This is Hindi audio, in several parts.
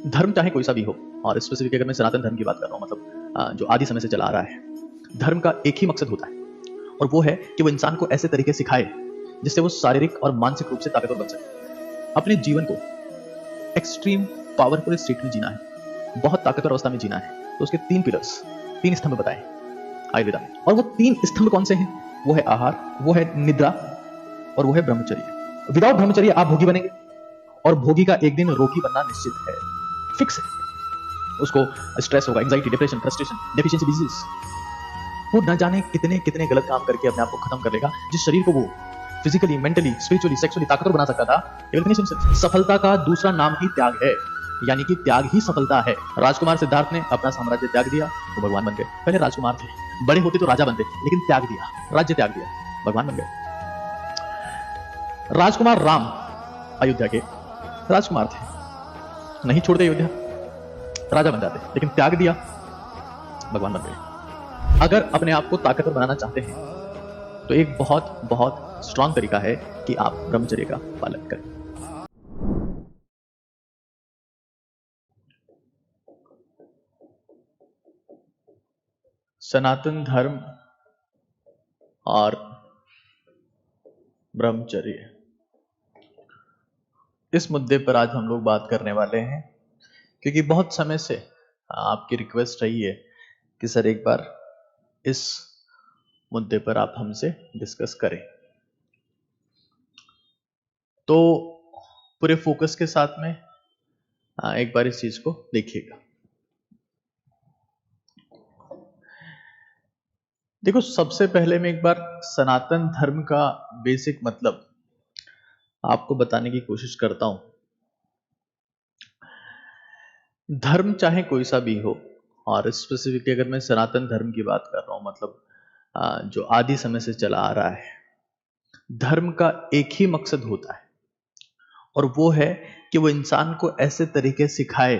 धर्म चाहे कोई सा भी हो, और स्पेसिफिक अगर मैं सनातन धर्म की बात कर रहा हूँ, मतलब जो आदि समय से चला आ रहा है, धर्म का एक ही मकसद होता है, और वो है कि वो इंसान को ऐसे तरीके सिखाए जिससे वो शारीरिक और मानसिक रूप से ताकतवर बन सके। अपने जीवन को एक्सट्रीम पावरफुल स्टेट में जीना है, बहुत ताकतवर अवस्था में जीना है, तो उसके 3 पिलर्स, 3 स्तंभ बताए आयुर्वेदा में। और वो 3 स्तंभ कौन से हैं? वो है आहार, वो है निद्रा, और वो है ब्रह्मचर्य। विदाउट ब्रह्मचर्य आप भोगी बनेंगे, और भोगी का एक दिन रोगी बनना निश्चित है, फिक्स है। उसको स्ट्रेस होगा, anxiety, depression, frustration, deficiency disease, वो न जाने कितने कितने गलत काम करके अपने आप को खत्म कर लेगा। जिस शरीर को वो फिजिकली, मेंटली, स्पिरिचुअली, सेक्सुअली ताकतवर बना सकता था, केवल इतनी सिंपल। सफलता का दूसरा नाम ही त्याग है, यानी कि त्याग ही सफलता है। राजकुमार सिद्धार्थ ने अपना साम्राज्य त्याग दिया, वो भगवान बन गए। पहले राजकुमार थे, बड़े होते तो राजा बनते, लेकिन त्याग दिया, राज्य त्याग दिया, भगवान बन गए। राजकुमार राम अयोध्या के राजकुमार थे, नहीं छोड़ते अयोध्या, राजा बन जाते, लेकिन त्याग दिया, भगवान बन गए। अगर अपने आप को ताकतवर बनाना चाहते हैं तो एक बहुत बहुत स्ट्रांग तरीका है कि आप ब्रह्मचर्य का पालन करें। सनातन धर्म और ब्रह्मचर्य, इस मुद्दे पर आज हम लोग बात करने वाले हैं, क्योंकि बहुत समय से आपकी रिक्वेस्ट रही है कि सर एक बार इस मुद्दे पर आप हमसे डिस्कस करें। तो पूरे फोकस के साथ में एक बार इस चीज को देखिएगा। देखो, सबसे पहले मैं एक बार सनातन धर्म का बेसिक मतलब आपको बताने की कोशिश करता हूं। धर्म चाहे कोई सा भी हो, और स्पेसिफिकली अगर मैं सनातन धर्म की बात कर रहा हूं, मतलब जो आदि समय से चला आ रहा है, धर्म का एक ही मकसद होता है, और वो है कि वो इंसान को ऐसे तरीके सिखाए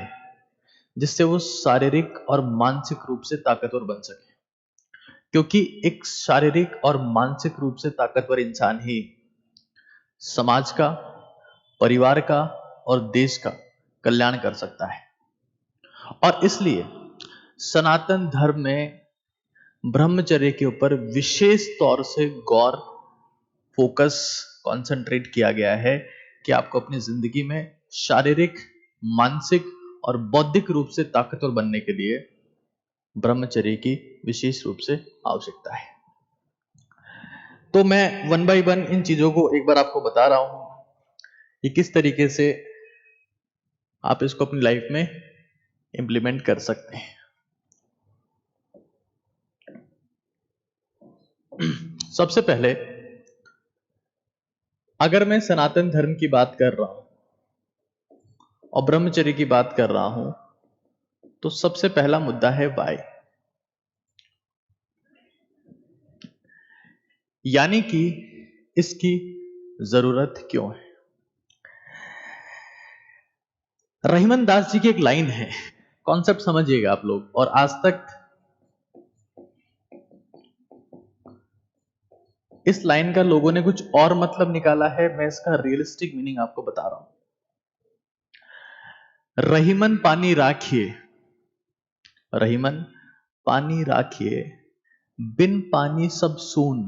जिससे वो शारीरिक और मानसिक रूप से ताकतवर बन सके। क्योंकि एक शारीरिक और मानसिक रूप से ताकतवर इंसान ही समाज का, परिवार का और देश का कल्याण कर सकता है। और इसलिए सनातन धर्म में ब्रह्मचर्य के ऊपर विशेष तौर से गौर, फोकस, कंसंट्रेट किया गया है कि आपको अपनी जिंदगी में शारीरिक, मानसिक और बौद्धिक रूप से ताकतवर बनने के लिए ब्रह्मचर्य की विशेष रूप से आवश्यकता है। तो मैं 1 बाय 1 इन चीजों को एक बार आपको बता रहा हूं कि किस तरीके से आप इसको अपनी लाइफ में इंप्लीमेंट कर सकते हैं। सबसे पहले, अगर मैं सनातन धर्म की बात कर रहा हूं और ब्रह्मचर्य की बात कर रहा हूं, तो सबसे पहला मुद्दा है वाई, यानी कि इसकी जरूरत क्यों है। रहीमन दास जी की एक लाइन है, कॉन्सेप्ट समझिएगा आप लोग, और आज तक इस लाइन का लोगों ने कुछ और मतलब निकाला है, मैं इसका रियलिस्टिक मीनिंग आपको बता रहा हूं। रहीमन पानी राखिए, रहीमन पानी राखिए, बिन पानी सब सून,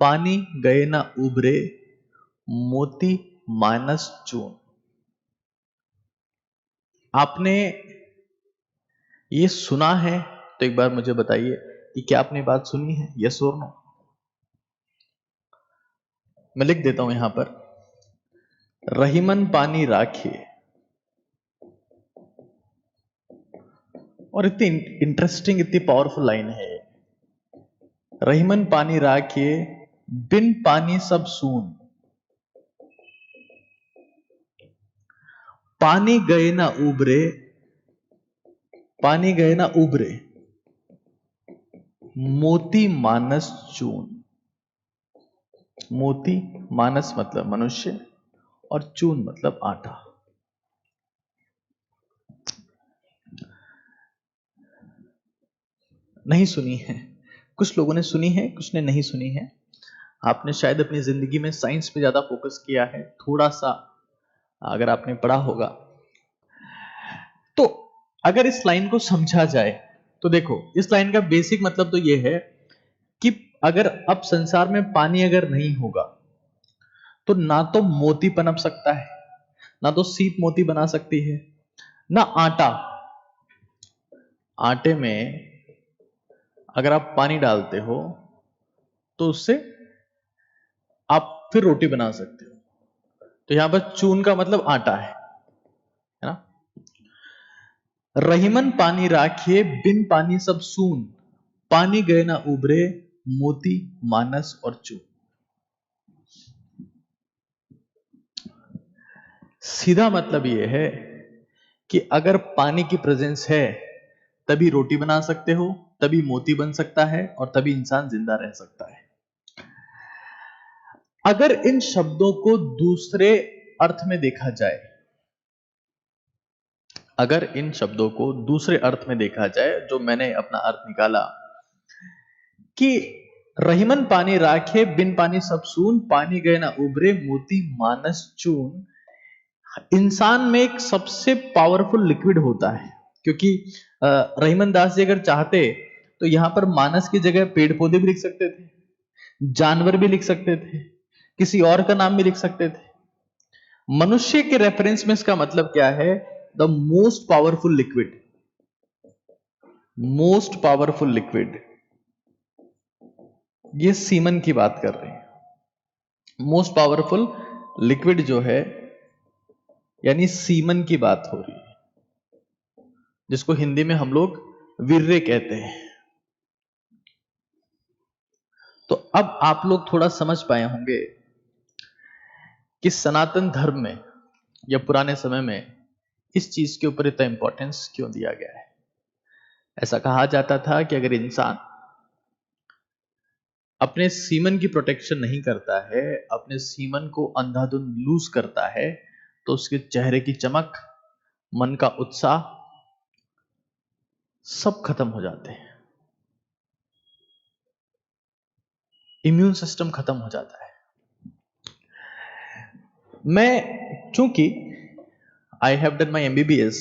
पानी गए ना उबरे, मोती मानस चून। आपने ये सुना है तो एक बार मुझे बताइए कि क्या आपने बात सुनी है, यस और नो। मैं लिख देता हूं यहां पर, रहीमन पानी राखिए, और इतनी इंटरेस्टिंग, इतनी पावरफुल लाइन है। रहीमन पानी राखिए, बिन पानी सब सून, पानी गए ना उबरे, पानी गए ना उबरे, मोती मानस चून। मोती, मानस मतलब मनुष्य, और चून मतलब आटा। नहीं सुनी है, कुछ लोगों ने सुनी है, कुछ ने नहीं सुनी है। आपने शायद अपनी जिंदगी में साइंस पे ज्यादा फोकस किया है, थोड़ा सा अगर आपने पढ़ा होगा तो अगर इस लाइन को समझा जाए तो देखो, इस लाइन का बेसिक मतलब तो यह है कि अगर अब संसार में पानी अगर नहीं होगा तो ना तो मोती पनप सकता है, ना तो सीप मोती बना सकती है, ना आटा। आटे में अगर आप पानी डालते हो तो उससे आप फिर रोटी बना सकते हो। तो यहां पर चून का मतलब आटा है ना। रहीमन पानी राखिए बिन पानी सब सून, पानी गए ना उभरे मोती मानस और चून। सीधा मतलब यह है कि अगर पानी की प्रेजेंस है तभी रोटी बना सकते हो, तभी मोती बन सकता है और तभी इंसान जिंदा रह सकता है। अगर इन शब्दों को दूसरे अर्थ में देखा जाए, अगर इन शब्दों को दूसरे अर्थ में देखा जाए, जो मैंने अपना अर्थ निकाला कि रहीमन पानी राखे बिन पानी सब सून, पानी गए ना उभरे मोती मानस चून। इंसान में एक सबसे पावरफुल लिक्विड होता है, क्योंकि रहीमन दास जी अगर चाहते तो यहां पर मानस की जगह पेड़ पौधे भी लिख सकते थे, जानवर भी लिख सकते थे, किसी और का नाम भी लिख सकते थे। मनुष्य के रेफरेंस में इसका मतलब क्या है? The most powerful liquid, most powerful liquid, ये सीमन की बात कर रहे हैं। मोस्ट पावरफुल लिक्विड जो है यानी सीमन की बात हो रही है, जिसको हिंदी में हम लोग वीर्य कहते हैं। तो अब आप लोग थोड़ा समझ पाए होंगे कि सनातन धर्म में या पुराने समय में इस चीज के ऊपर इतना इंपॉर्टेंस क्यों दिया गया है। ऐसा कहा जाता था कि अगर इंसान अपने सीमन की प्रोटेक्शन नहीं करता है, अपने सीमन को अंधाधुंध लूज करता है, तो उसके चेहरे की चमक, मन का उत्साह सब खत्म हो जाते हैं, इम्यून सिस्टम खत्म हो जाता है। मैं चूंकि I have done my MBBS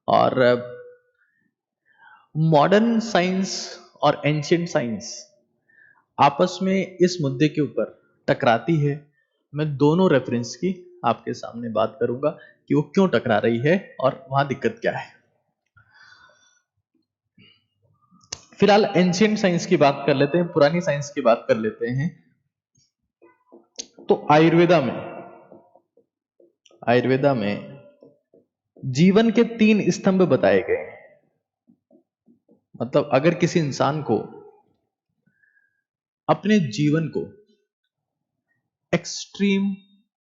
और मॉडर्न साइंस और एंशिएंट साइंस आपस में इस मुद्दे के ऊपर टकराती है, मैं दोनों रेफरेंस की आपके सामने बात करूंगा कि वो क्यों टकरा रही है और वहां दिक्कत क्या है। फिलहाल एंशिएंट साइंस की बात कर लेते हैं, पुरानी साइंस की बात कर लेते हैं। तो आयुर्वेदा में जीवन के 3 स्तंभ बताए गए हैं। मतलब अगर किसी इंसान को अपने जीवन को एक्सट्रीम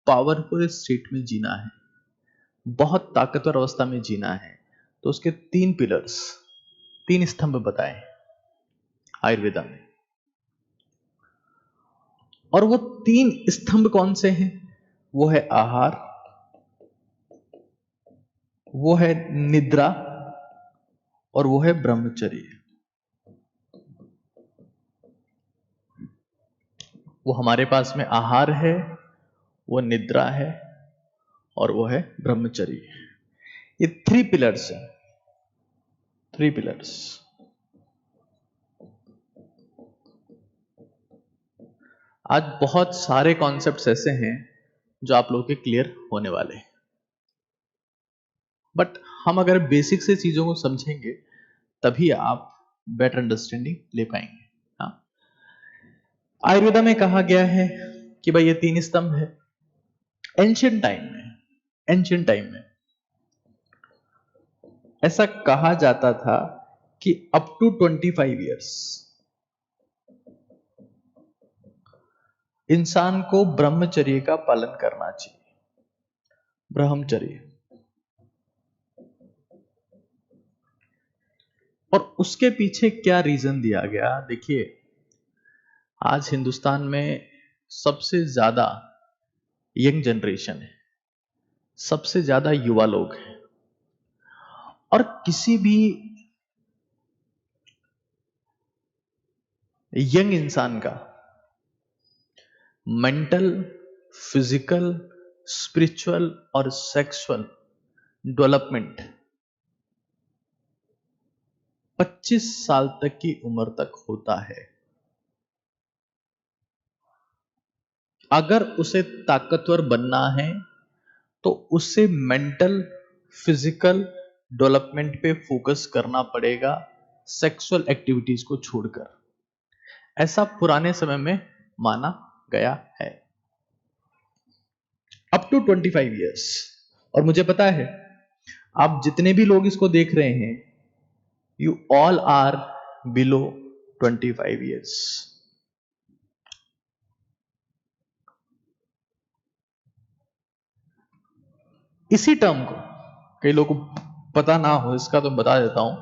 पावरफुल स्टेट में जीना है, बहुत ताकतवर अवस्था में जीना है, तो उसके 3 पिलर्स, 3 स्तंभ बताए आयुर्वेदा में। और वो 3 स्तंभ कौन से हैं? वो है आहार, वो है निद्रा और वो है ब्रह्मचर्य। वो हमारे पास में आहार है, वो निद्रा है और वो है ब्रह्मचर्य। ये 3 पिलर्स हैं, 3 पिलर्स। आज बहुत सारे कॉन्सेप्ट्स ऐसे हैं जो आप लोगों के क्लियर होने वाले हैं, बट हम अगर बेसिक से चीजों को समझेंगे तभी आप बेटर अंडरस्टैंडिंग ले पाएंगे। हाँ, आयुर्वेदा में कहा गया है कि भाई ये 3 स्तंभ है। एंशियंट टाइम में ऐसा कहा जाता था कि अप टू 25 इयर्स इंसान को ब्रह्मचर्य का पालन करना चाहिए। ब्रह्मचर्य, और उसके पीछे क्या रीजन दिया गया? देखिए, आज हिंदुस्तान में सबसे ज्यादा यंग जनरेशन है, सबसे ज्यादा युवा लोग हैं, और किसी भी यंग इंसान का मेंटल, फिजिकल, स्पिरिचुअल और सेक्सुअल डेवलपमेंट 25 साल तक की उम्र तक होता है। अगर उसे ताकतवर बनना है तो उसे मेंटल फिजिकल डेवलपमेंट पे फोकस करना पड़ेगा, सेक्सुअल एक्टिविटीज को छोड़कर। ऐसा पुराने समय में माना गया है। Up to 25 years. और मुझे पता है आप जितने भी लोग इसको देख रहे हैं, you all are below 25 years. इसी टर्म को कई लोगों को पता ना हो, इसका तो बता देता हूं।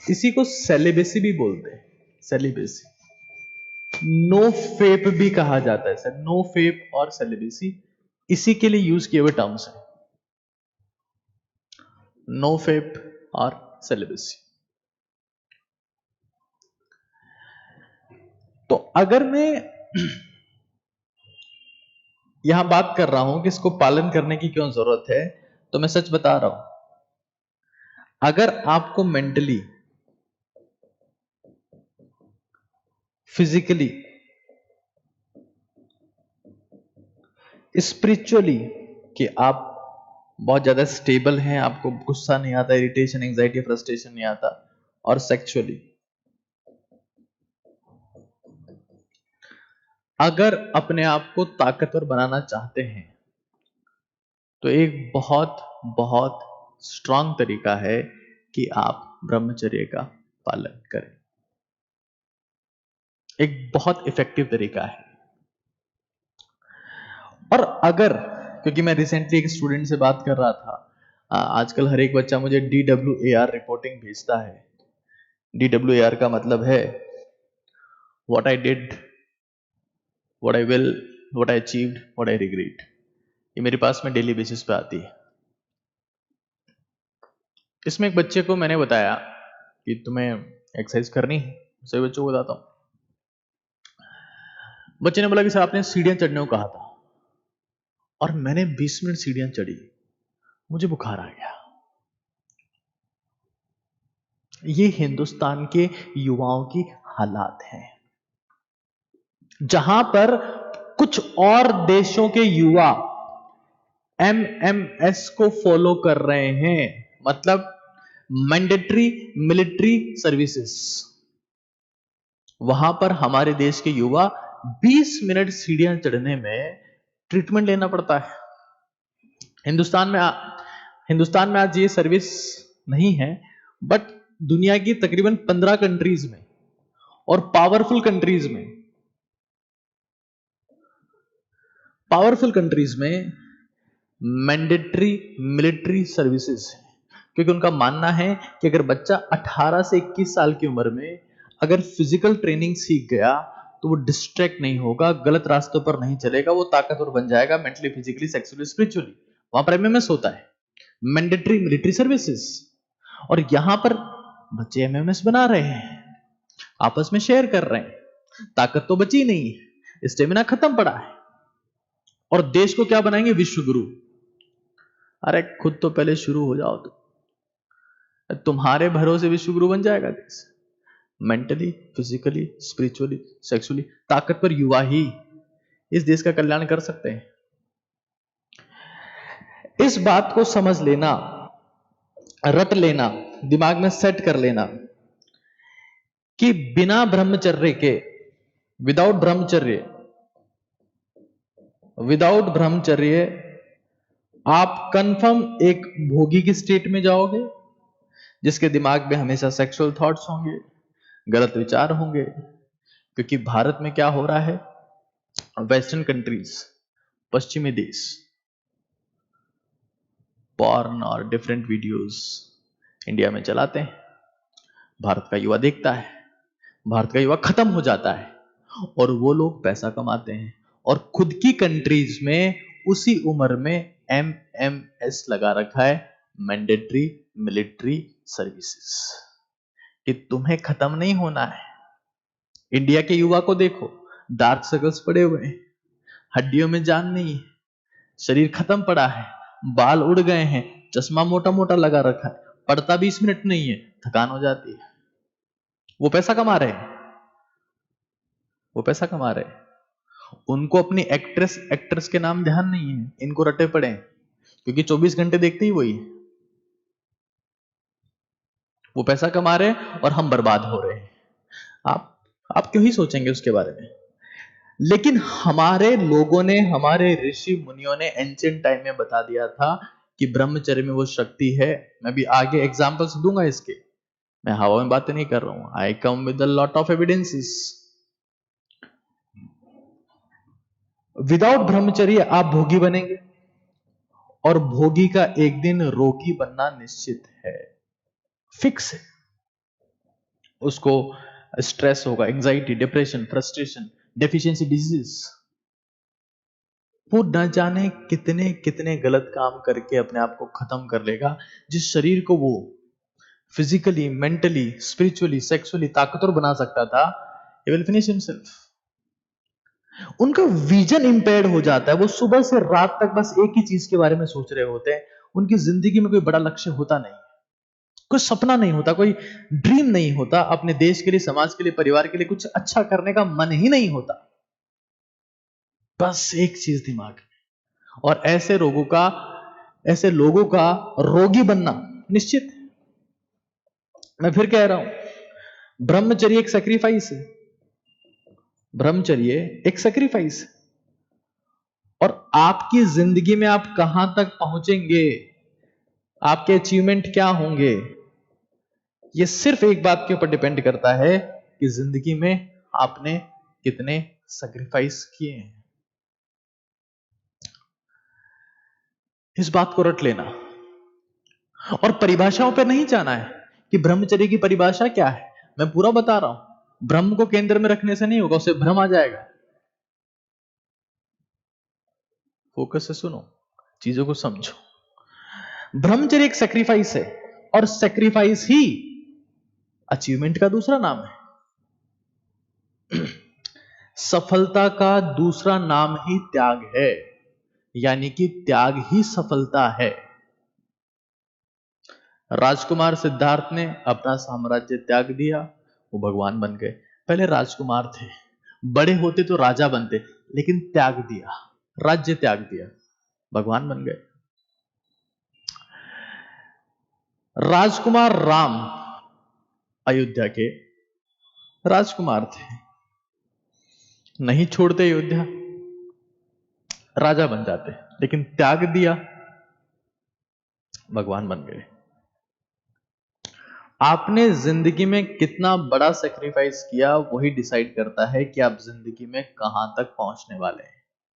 इसी को सेलिबेसी भी बोलते हैं, सेलिबेसी। नो फेप भी कहा जाता है सर, नो फेप और सेलिबेसी इसी के लिए यूज किए हुए टर्म्स हैं, नो फेप और सेलिबेसी। तो अगर मैं यहां बात कर रहा हूं कि इसको पालन करने की क्यों जरूरत है, तो मैं सच बता रहा हूं, अगर आपको मेंटली फिजिकली स्पिरिचुअली कि आप बहुत ज्यादा स्टेबल हैं, आपको गुस्सा नहीं आता, इरिटेशन एंजाइटी फ्रस्ट्रेशन नहीं आता, और सेक्सुअली अगर अपने आप को ताकतवर बनाना चाहते हैं तो एक बहुत बहुत स्ट्रांग तरीका है कि आप ब्रह्मचर्य का पालन करें। एक बहुत इफेक्टिव तरीका है। और अगर, क्योंकि मैं रिसेंटली एक स्टूडेंट से बात कर रहा था, आजकल हर एक बच्चा मुझे DWAR रिपोर्टिंग भेजता है। DWAR का मतलब है what I did, what I will, what I achieved, what I regret. ये मेरे पास में डेली बेसिस पे आती है। इसमें एक बच्चे को मैंने बताया कि तुम्हें एक्सरसाइज करनी है, सभी बच्चों को बताता हूं। बच्चे ने बोला कि सर आपने सीढ़ियां चढ़ने को कहा था, और मैंने 20 मिनट सीढ़ियां चढ़ी, मुझे बुखार आ गया। ये हिंदुस्तान के युवाओं की हालात हैं, जहां पर कुछ और देशों के युवा MMS को फॉलो कर रहे हैं, मतलब मैंडेटरी मिलिट्री सर्विसेज। वहां पर हमारे देश के युवा 20 मिनट सीढ़ियां चढ़ने में ट्रीटमेंट लेना पड़ता है। हिंदुस्तान में आज ये सर्विस नहीं है, बट दुनिया की तकरीबन 15 कंट्रीज में और पावरफुल कंट्रीज में मैंडेटरी मिलिट्री सर्विसेज है। क्योंकि उनका मानना है कि अगर बच्चा 18 से 21 साल की उम्र में अगर फिजिकल ट्रेनिंग सीख गया तो वो डिस्ट्रैक्ट नहीं होगा, गलत रास्तों पर नहीं चलेगा, वो ताकतवर बन जाएगा मेंटली, फिजिकली, सेक्सुअली, स्पिरिचुअली। वहां पर MMS होता है, मैंडेटरी मिलिट्री सर्विसेज। और यहां पर बच्चे MMS बना रहे हैं, आपस में शेयर कर रहे हैं। ताकत तो बची नहीं है, स्टेमिना खत्म पड़ा है, और देश को क्या बनाएंगे? विश्व गुरु। अरे खुद तो पहले शुरू हो जाओ, तो तुम्हारे भरोसे विश्व गुरु बन जाएगा देश। मेंटली, फिजिकली, स्पिरिचुअली, सेक्सुअली ताकतवर युवा ही इस देश का कल्याण कर सकते हैं। इस बात को समझ लेना, रट लेना, दिमाग में सेट कर लेना कि बिना ब्रह्मचर्य के, विदाउट ब्रह्मचर्य आप कंफर्म एक भोगी की स्टेट में जाओगे, जिसके दिमाग में हमेशा सेक्सुअल थॉट्स होंगे, गलत विचार होंगे। क्योंकि भारत में क्या हो रहा है, वेस्टर्न कंट्रीज, पश्चिमी देश, पॉर्न और डिफरेंट वीडियोस इंडिया में चलाते हैं। भारत का युवा देखता है, भारत का युवा खत्म हो जाता है, और वो लोग पैसा कमाते हैं और खुद की कंट्रीज में उसी उम्र में MMS लगा रखा है, मैंडेटरी मिलिट्री सर्विसेज, कि तुम्हें खत्म नहीं होना है। इंडिया के युवा को देखो, डार्क सर्कल्स पड़े हुए हैं, हड्डियों में जान नहीं है, शरीर खत्म पड़ा है, बाल उड़ गए हैं, चश्मा मोटा मोटा लगा रखा है, पढ़ता 20 मिनट नहीं है, थकान हो जाती है। वो पैसा कमा रहे हैं, वो पैसा कमा रहे हैं। उनको अपनी एक्ट्रेस के नाम ध्यान नहीं है, इनको रटे पड़े हैं, क्योंकि 24 घंटे देखते ही वही है। वो पैसा कमा रहे हैं और हम बर्बाद हो रहे हैं। आप क्यों ही सोचेंगे उसके बारे में। लेकिन हमारे लोगों ने, हमारे ऋषि मुनियों ने एंशिएंट टाइम में बता दिया था कि ब्रह्मचर्य में वो शक्ति है। मैं भी आगे एग्जांपल्स दूंगा इसके, मैं हवा में बातें नहीं कर रहा हूं। I come with a lot of evidences. Without ब्रह्मचर्य आप भोगी बनेंगे, और भोगी का एक दिन रोगी बनना निश्चित है, फिक्स है। उसको स्ट्रेस होगा, anxiety, depression, frustration, deficiency disease, वो न जाने कितने कितने गलत काम करके अपने आप को खत्म कर लेगा। जिस शरीर को वो फिजिकली, मेंटली, स्पिरिचुअली, सेक्सुअली ताकतवर बना सकता था, he will finish himself। उनका विजन इंपेयर्ड हो जाता है, वो सुबह से रात तक बस एक ही चीज के बारे में सोच रहे होते हैं। उनकी जिंदगी में कोई बड़ा लक्ष्य होता नहीं, कोई सपना नहीं होता, कोई ड्रीम नहीं होता, अपने देश के लिए, समाज के लिए, परिवार के लिए कुछ अच्छा करने का मन ही नहीं होता, बस एक चीज दिमाग में। और ऐसे लोगों का रोगी बनना निश्चित है। मैं फिर कह रहा हूं, ब्रह्मचर्य एक सेक्रीफाइस है, ब्रह्मचर्य एक सेक्रीफाइस है। और आपकी जिंदगी में आप कहां तक पहुंचेंगे, आपके अचीवमेंट क्या होंगे, यह सिर्फ एक बात के ऊपर डिपेंड करता है कि जिंदगी में आपने कितने सेक्रीफाइस किए हैं। इस बात को रट लेना, और परिभाषाओं पर नहीं जाना है कि ब्रह्मचर्य की परिभाषा क्या है। मैं पूरा बता रहा हूं, ब्रह्म को केंद्र में रखने से नहीं होगा, उसे भ्रम आ जाएगा। फोकस से सुनो, चीजों को समझो। ब्रह्मचर्य एक सेक्रीफाइस है, और सेक्रीफाइस ही अचीवमेंट का दूसरा नाम है। सफलता का दूसरा नाम ही त्याग है, यानी कि त्याग ही सफलता है। राजकुमार सिद्धार्थ ने अपना साम्राज्य त्याग दिया, वो भगवान बन गए। पहले राजकुमार थे, बड़े होते तो राजा बनते, लेकिन त्याग दिया, राज्य त्याग दिया, भगवान बन गए। राजकुमार राम अयोध्या के राजकुमार थे, नहीं छोड़ते अयोध्या, राजा बन जाते, लेकिन त्याग दिया, भगवान बन गए। आपने जिंदगी में कितना बड़ा सेक्रीफाइस किया, वही डिसाइड करता है कि आप जिंदगी में कहां तक पहुंचने वाले हैं।